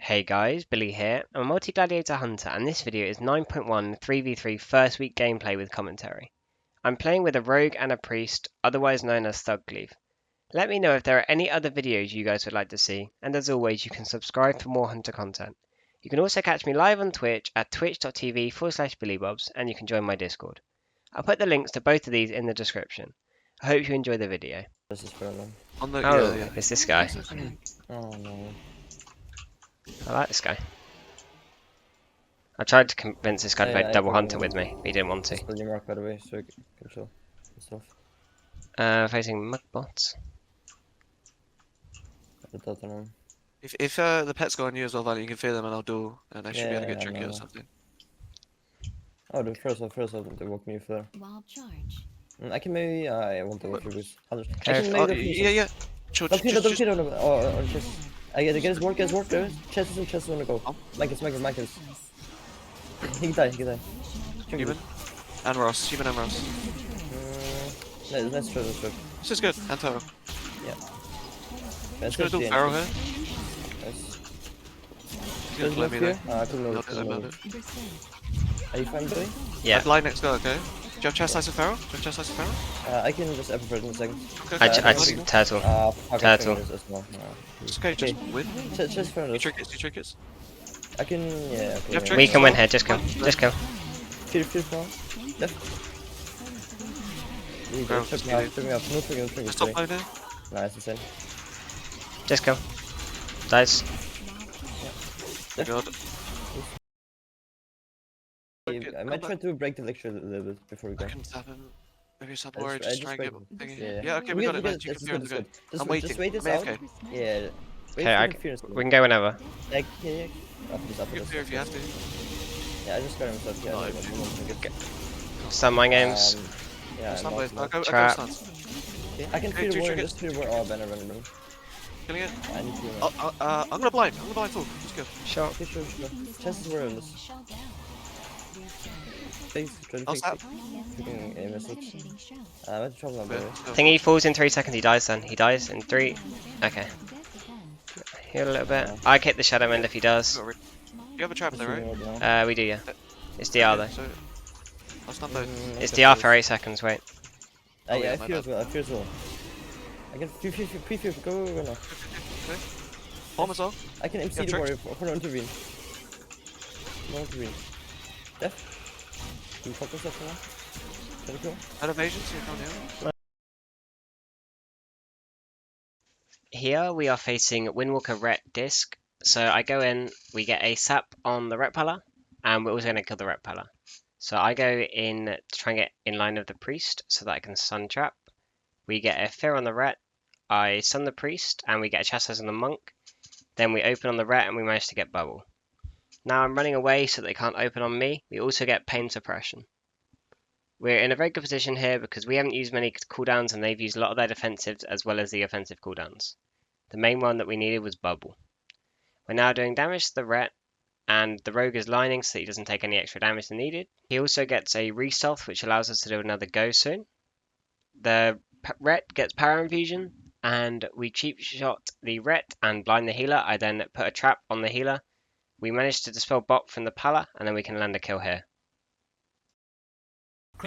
Hey guys, Billy here. I'm a multi-gladiator hunter and this video is 9.1 3v3 first week gameplay with commentary. I'm playing with a rogue and a priest, otherwise known as Thug Cleave. Let me know if there are any other videos you guys would like to see, and as always you can subscribe for more hunter content. You can also catch me live on Twitch at twitch.tv/Billybobbs and you can join my Discord. I'll put the links to both of these in the description. I hope you enjoy the video. This is Furlong. It's this guy. Oh no. I like this guy. I tried to convince this guy to play double hunter with me, but he didn't want to. Just building rock by the way, so I can chill and stuff. Facing mugbots. If the pets go on you as well, Vilent, you can fear them and I'll duel, and I should be able to get trinket or something. Oh, the first off, they walk me there. Wild charge. I can maybe. I want to go through this. Yeah. Chill. Don't just. I get his work, there. Chests and chests wanna go. Michaels. He can die. Human and Ross. Let's try. This is good. And Taro. Yeah. Just gonna do Pharaoh here. Nice. He's gonna let me there. I couldn't know. Are you fine, Billy? Yeah. I'd lie next go, okay? Do you have chest slice of Pharaoh? I can just episode in a second. Okay. I just turtle. Turtle. It's okay, just win. Just for You trinkets. I can, yeah. You have Okay, We can win here, just go. Feel small. Left. Took me off. No trigger. Stop playing there. Nice, insane. Just go. Dies. God. I might try to break the lecture a little bit before we go. I can tap him. Maybe stop worry, just try and get thingy. Yeah. Yeah, okay, we got it, man. You can fear the good. I'm waiting. Just wait this I'm out. AFK. Yeah. Okay, we can go whenever. Yeah. You can fear if you have to. Yeah, I just got him stuff. Yeah. Some mind games. Yeah. I'll go Trap. stance. I can feel two war. triggers. Just feel war. Oh, banner. Killing it. I need to. I'm gonna blind full. Just go. Sure. Sure. Chances were on this. I'll stop. Thingy falls in 3 seconds, he dies then. He dies in 3. Okay. Heal a little bit. I kick the Shadow End if he does. You have a trap there, right? We do, yeah. It's DR though. So, I'll stun both. It's DR for 8 seconds, wait. Yeah, I fear as well. I can pre-fear, go now. Home as well. I can MC the warrior for no intervene. Death. Can you focus that now? Can you go? Out of evasion, so you can't heal. Here we are facing Windwalker Ret Disc. So I go in, we get a sap on the Ret Pala, and we're also going to kill the Ret Pala. So I go in to try and get in line of the priest so that I can stun trap. We get a fear on the Ret, I stun the priest, and we get a chastise on the monk. Then we open on the Ret and we manage to get bubble. Now I'm running away so they can't open on me. We also get pain suppression. We're in a very good position here because we haven't used many cooldowns and they've used a lot of their defensives as well as the offensive cooldowns. The main one that we needed was bubble. We're now doing damage to the Ret, and the rogue is lining so that he doesn't take any extra damage than needed. He also gets a re-stealth which allows us to do another go soon. The Ret gets power infusion, and we cheap shot the Ret and blind the healer. I then put a trap on the healer. We managed to dispel bot from the Pala, and then we can land a kill here.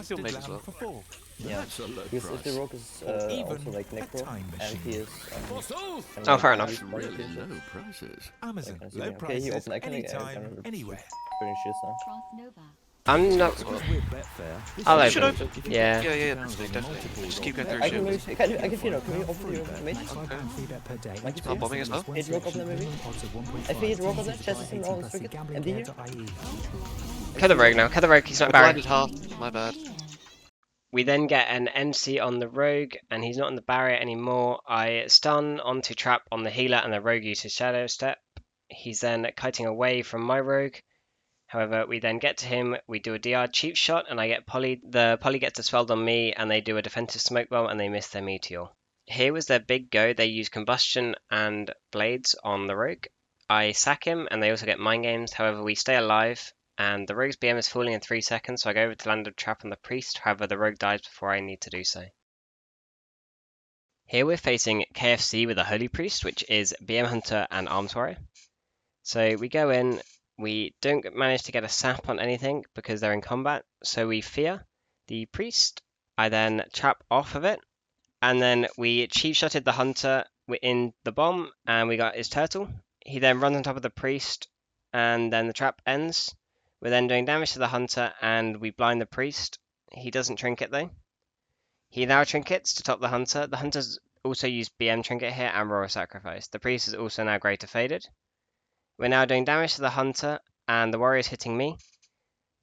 Still Mage as well. Yeah, because if the rogue is also like necro, and he is... Oh, fair enough. Really low prices. Amazon, low low prices, prices, anytime, anywhere. Burning shields now. Cross Nova. I'm not... I'll You should open. open. Yeah. Yeah, definitely. Just keep going through I can shields. maybe, I can feel it. Can we offer you a mate? Stop bombing as well. Hit rock up there maybe? I think hit rock up there, chest him on trinket, empty here. Kill the rogue now, he's not I barrier. blinded half. My bad. We then get an MC on the rogue, and he's not in the barrier anymore. I stun onto trap on the healer, and the rogue uses shadow step. He's then kiting away from my rogue. However, we then get to him, we do a DR cheap shot, and I get poly. The poly gets dispelled on me, and they do a defensive smoke bomb, and they miss their meteor. Here was their big go. They use combustion and blades on the rogue. I sack him, and they also get mind games. However, we stay alive. And the rogue's BM is falling in 3 seconds, so I go over to land a trap on the priest. However, the rogue dies before I need to do so. Here we're facing KFC with a Holy Priest, which is BM Hunter and Arms Warrior. So we go in, we don't manage to get a sap on anything because they're in combat, so we fear the priest. I then trap off of it, and then we cheap shotted the hunter in the bomb, and we got his turtle. He then runs on top of the priest, and then the trap ends. We're then doing damage to the hunter, and we blind the priest. He doesn't trinket though. He now trinkets to top the hunter. The hunter's also used BM trinket here and royal sacrifice. The priest is also now greater faded. We're now doing damage to the hunter, and the warrior's hitting me.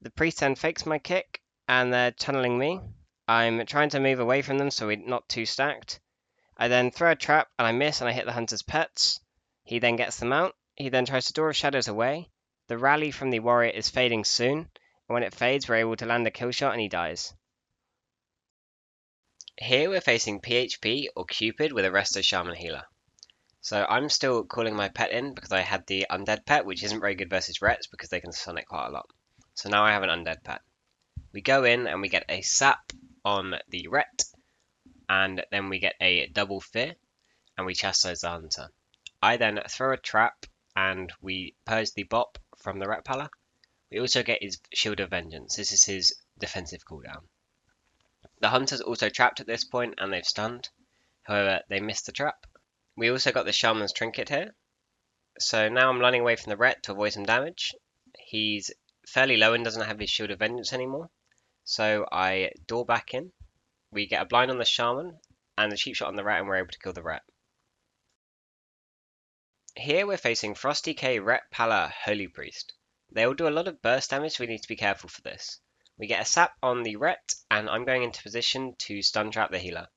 The priest then fakes my kick, and they're tunneling me. I'm trying to move away from them so we're not too stacked. I then throw a trap, and I miss, and I hit the hunter's pets. He then gets them out. He then tries to Door of Shadows away. The rally from the warrior is fading soon, and when it fades, we're able to land a kill shot, and he dies. Here we're facing PHP or Cupid with a Resto Shaman healer. So I'm still calling my pet in because I had the undead pet, which isn't very good versus Rets because they can stun it quite a lot. So now I have an undead pet. We go in and we get a sap on the Ret, and then we get a double fear, and we chastise the hunter. I then throw a trap, and we purge the bop from the Ret Pala. We also get his Shield of Vengeance. This is his defensive cooldown. The hunter's also trapped at this point, and they've stunned. However, they missed the trap. We also got the Shaman's Trinket here. So now I'm running away from the Ret to avoid some damage. He's fairly low and doesn't have his Shield of Vengeance anymore. So I door back in. We get a blind on the Shaman and the cheap shot on the Ret, and we're able to kill the Ret. Here we're facing Frosty K, Ret Pala, Holy Priest. They all do a lot of burst damage, so we need to be careful for this. We get a sap on the Ret, and I'm going into position to stun trap the healer.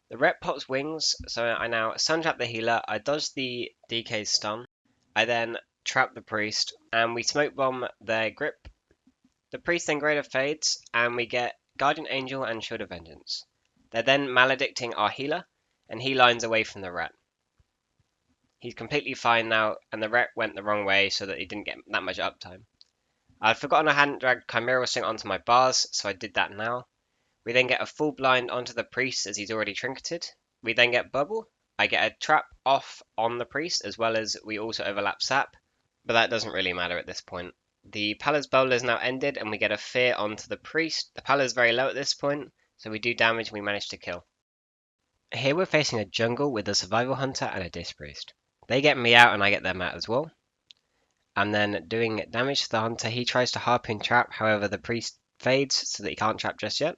The Ret pops wings, so I now stun trap the healer. I dodge the DK's stun. I then trap the priest, and we smoke bomb their grip. The priest then greater fades, and we get Guardian Angel and Shield of Vengeance. They're then maledicting our healer, and he lines away from the Ret. He's completely fine now, and the Ret went the wrong way so that he didn't get that much uptime. I'd forgotten I hadn't dragged Chimera Sync onto my bars, so I did that now. We then get a full blind onto the priest as he's already trinketed. We then get bubble. I get a trap off on the priest, as well as we also overlap sap, but that doesn't really matter at this point. The Pala's Bowl is now ended, and we get a fear onto the priest. The Pala's very low at this point, so we do damage and we manage to kill. Here we're facing a jungle with a survival hunter and a disc priest. They get me out and I get them out as well. I'm then doing damage to the hunter. He tries to harpoon trap, however the priest fades so that he can't trap just yet.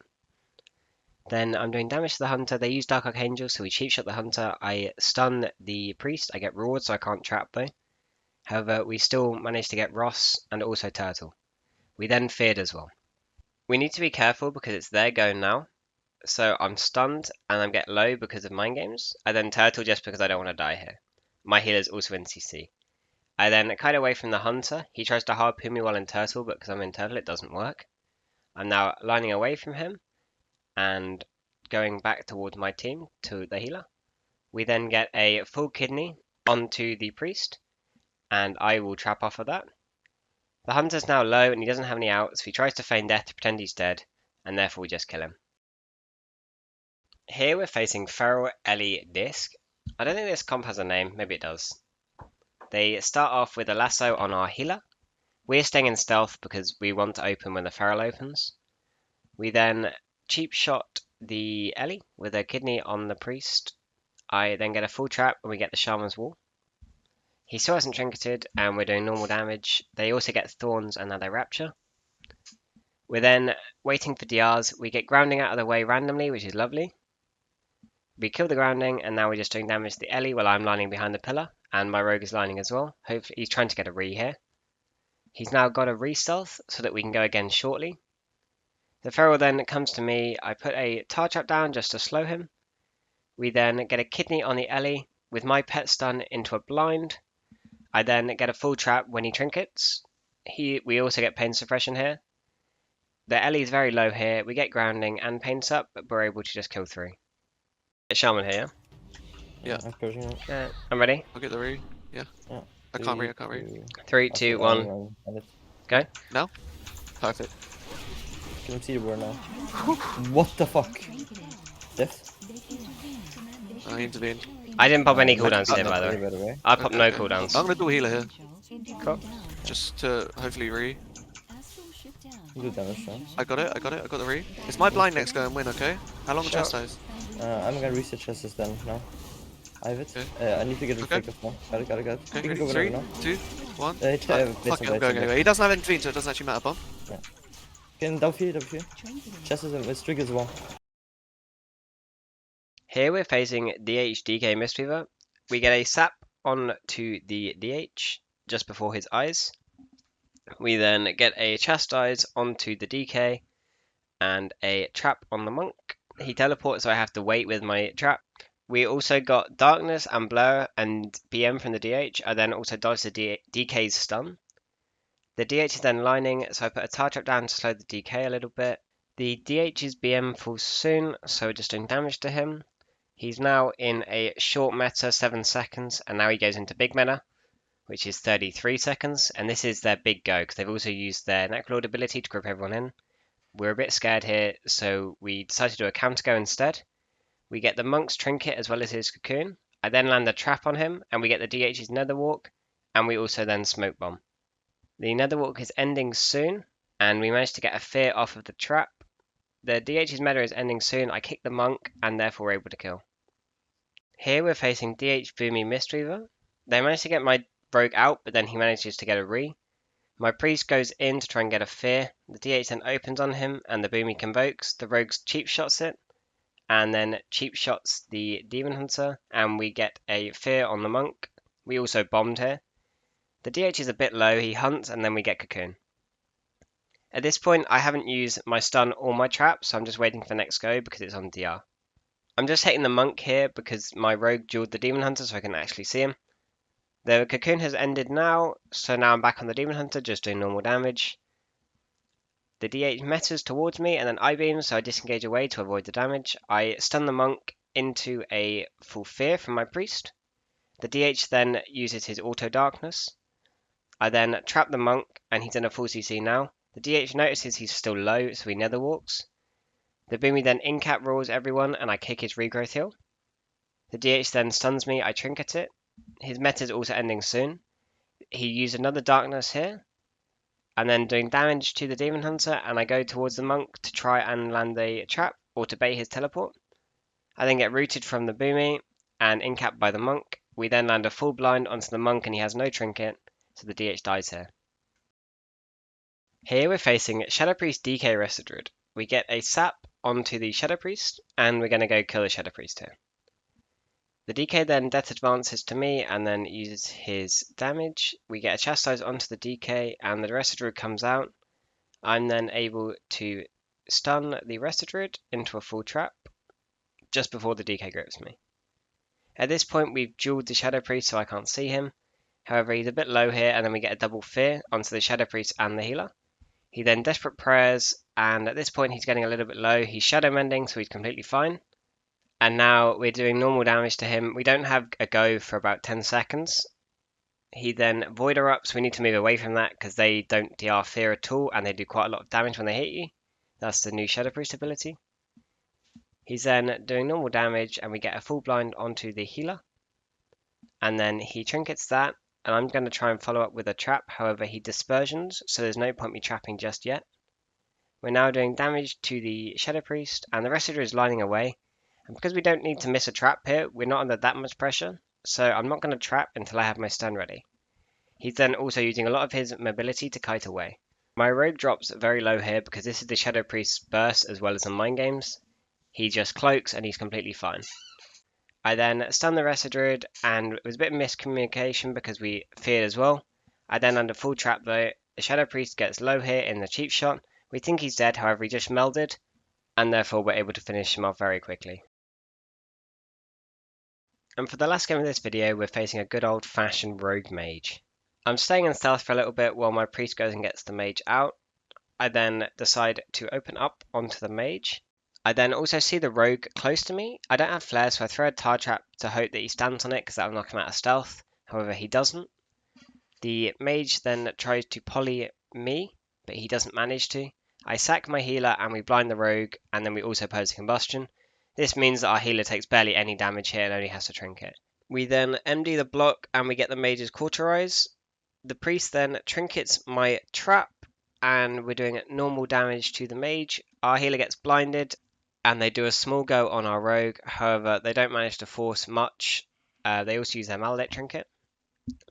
Then I'm doing damage to the hunter. They use Dark Archangel, so we cheap shot the hunter. I stun the priest. I get reward, so I can't trap though. However, we still manage to get Ross and also Turtle. We then feared as well. We need to be careful because it's their go now. So I'm stunned and I get low because of mind games. I then Turtle just because I don't want to die here. My healer's also in CC. I then kite away from the hunter. He tries to harpoon me while in Turtle, but because I'm in Turtle it doesn't work. I'm now lining away from him and going back towards my team to the healer. We then get a full kidney onto the priest, and I will trap off of that. The hunter's now low and he doesn't have any outs. He tries to feign death to pretend he's dead, and therefore we just kill him. Here we're facing Feral Ellie Disc. I don't think this comp has a name, maybe it does. They start off with a lasso on our healer. We're staying in stealth because we want to open when the Feral opens. We then cheap shot the Ellie with a kidney on the priest. I then get a full trap and we get the Shaman's Wall. He still hasn't trinketed and we're doing normal damage. They also get Thorns and now they Rapture. We're then waiting for DRs. We get grounding out of the way randomly, which is lovely. We kill the grounding and now we're just doing damage to the Ellie while I'm lining behind the pillar and my rogue is lining as well. Hopefully he's trying to get a re here. He's now got a re-stealth so that we can go again shortly. The Feral then comes to me. I put a tar trap down just to slow him. We then get a kidney on the Ellie with my pet stun into a blind. I then get a full trap when he trinkets. We also get pain suppression here. The Ellie is very low here. We get grounding and pain sup, but we're able to just kill 3. Shaman here. Yeah. I'm pushing it. Yeah, I'm ready. I'll get the re. Yeah. Yeah. I can't read. 3, 2, 1. Go. No? Perfect. Can see the board now. What the fuck? Death? I intervened. I didn't pop any cooldowns here, by the way. By the way. I popped no cooldowns. I'm gonna do a healer here. Cool. Just to hopefully re. Do damage now. I got it, I got the re. Is my blind next go and win, okay? How long the Sure. chastise? I'm gonna reset chests then now. I have it. I need to get reflective now. Got it. Okay, You can ready? go whenever 3, now. 2, 1. Fuck Fuck it, I'm going anyway. He doesn't have intervene, so it doesn't actually matter, bomb. Can down for you. Chest is trigger as well. Here we're facing DH DK Mistweaver. We get a sap onto the DH just before his eyes. We then get a chastise onto the DK and a trap on the monk. He teleports, so I have to wait with my trap. We also got darkness and blur and BM from the DH. I then also dodge the DK's stun. The DH is then lining, so I put a tar trap down to slow the DK a little bit. The DH's BM falls soon, so we're just doing damage to him. He's now in a short meta, 7 seconds, and now he goes into big meta, which is 33 seconds, and this is their big go, because they've also used their Necrolord ability to group everyone in. We're a bit scared here, so we decided to do a counter go instead. We get the monk's trinket as well as his cocoon. I then land a trap on him, and we get the DH's nether walk, and we also then smoke bomb. The nether walk is ending soon, and we managed to get a fear off of the trap. The DH's meta is ending soon. I kick the monk, and therefore we're able to kill. Here we're facing DH Boomy Mistweaver. They managed to get my rogue out, but then he manages to get a re. My priest goes in to try and get a fear. The DH then opens on him, and the Boomy convokes. The rogue cheap shots it, and then cheap shots the demon hunter, and we get a fear on the monk. We also bombed here. The DH is a bit low. He hunts, and then we get cocoon. At this point, I haven't used my stun or my trap, so I'm just waiting for next go because it's on DR. I'm just hitting the monk here because my rogue dueled the demon hunter, so I can actually see him. The cocoon has ended now, so now I'm back on the demon hunter, just doing normal damage. The DH metas towards me, and then I beam, so I disengage away to avoid the damage. I stun the monk into a full fear from my priest. The DH then uses his auto darkness. I then trap the monk, and he's in a full CC now. The DH notices he's still low, so he nether walks. The Boomy then in-cap rolls everyone, and I kick his regrowth heal. The DH then stuns me, I trinket it. His meta is also ending soon. He used another darkness here, and then doing damage to the demon hunter, and I go towards the monk to try and land a trap, or to bait his teleport. I then get rooted from the Boomy, and in-capped by the monk. We then land a full blind onto the monk, and he has no trinket, so the DH dies here. Here we're facing Shadow Priest DK Rdruid. We get a sap onto the Shadow Priest, and we're going to go kill the Shadow Priest here. The DK then death advances to me and then uses his damage. We get a chastise onto the DK, and the Rdruid comes out. I'm then able to stun the Rdruid into a full trap just before the DK grips me. At this point, we've dueled the Shadow Priest, so I can't see him. However, he's a bit low here, and then we get a double fear onto the Shadow Priest and the healer. He then desperate prayers, and at this point he's getting a little bit low. He's shadow mending, so he's completely fine. And now we're doing normal damage to him. We don't have a go for about 10 seconds. He then void erupts. We need to move away from that because they don't DR fear at all, and they do quite a lot of damage when they hit you. That's the new Shadow Priest ability. He's then doing normal damage, and we get a full blind onto the healer. And then he trinkets that. And I'm going to try and follow up with a trap, however he dispersions, so there's no point me trapping just yet. We're now doing damage to the Shadow Priest, and the Rdruid is lining away. And because we don't need to miss a trap here, we're not under that much pressure, so I'm not going to trap until I have my stun ready. He's then also using a lot of his mobility to kite away. My rogue drops very low here because this is the Shadow Priest's burst as well as the mind games. He just cloaks and he's completely fine. I then stun the Rdruid, and it was a bit of miscommunication because we feared as well. I then under full trap though. The Shadow Priest gets low here in the cheap shot. We think he's dead, however he just melded, and therefore we're able to finish him off very quickly. And for the last game of this video, we're facing a good old fashioned rogue mage. I'm staying in stealth for a little bit while my priest goes and gets the mage out. I then decide to open up onto the mage. I then also see the rogue close to me. I don't have flares, so I throw a tar trap to hope that he stands on it because that will knock him out of stealth. However, he doesn't. The mage then tries to poly me, but he doesn't manage to. I sack my healer and we blind the rogue, and then we also pose a combustion. This means that our healer takes barely any damage here and only has to trinket. We then MD the block and we get the mage's cauterize. The priest then trinkets my trap, and we're doing normal damage to the mage. Our healer gets blinded, and they do a small go on our rogue. However, they don't manage to force much. They also use their maledict trinket.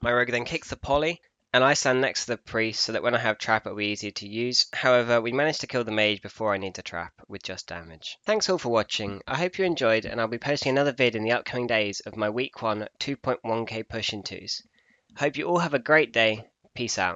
My rogue then kicks the poly, and I stand next to the priest so that when I have trap it'll be easier to use. However, we managed to kill the mage before I need to trap with just damage. Thanks all for watching. I hope you enjoyed, and I'll be posting another vid in the upcoming days of my week 1 2.1k push in 2s. Hope you all have a great day. Peace out.